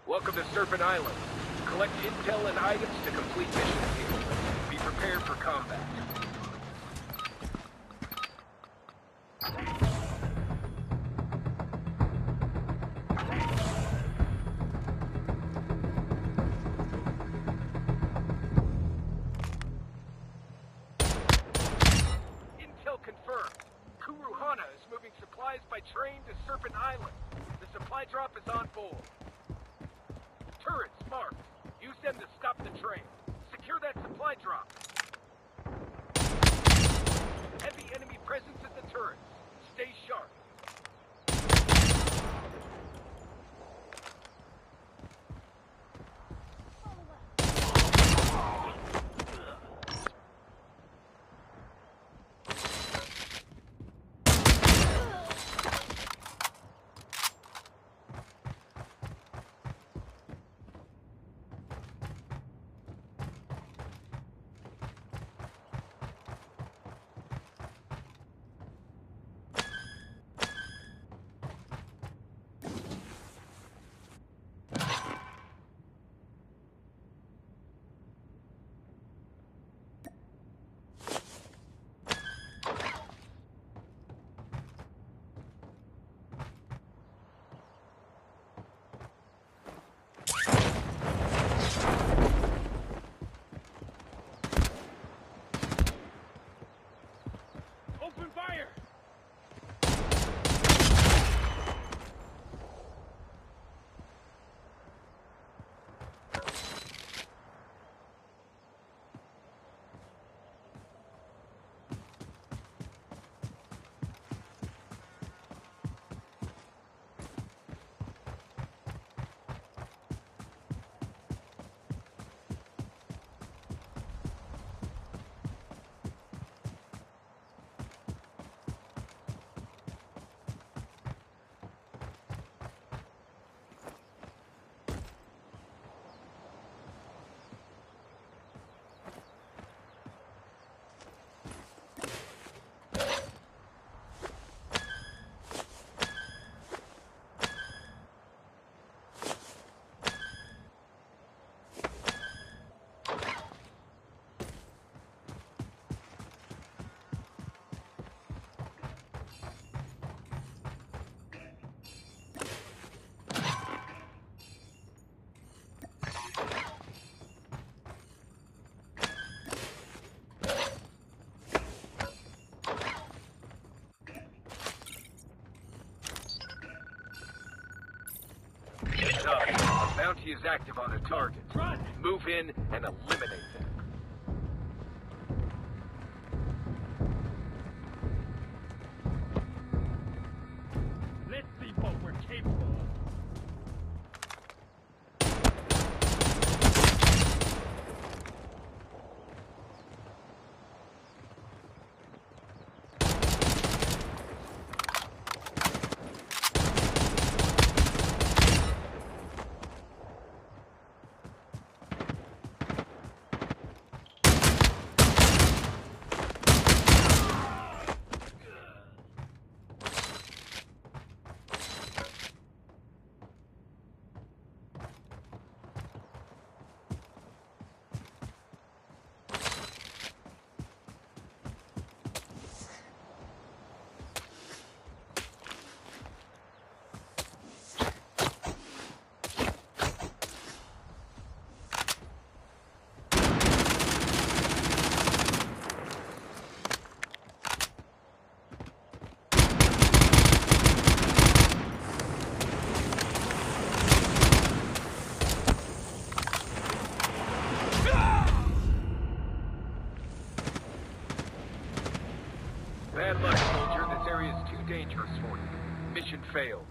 Welcome to Serpent Island. Collect intel and items to complete missions here. Be prepared for combat. Intel confirmed. Kuruhana is moving supplies by train to Serpent Island. The supply drop is on board. Turrets marked. Use them to stop the train. Secure that supply drop. Heavy enemy presence at the turrets. Stay sharp. Open fire! A bounty is active on a target. Run! Move in and eliminate them. Let's see what we're capable of. Bad luck, soldier. This area is too dangerous for you. Mission failed.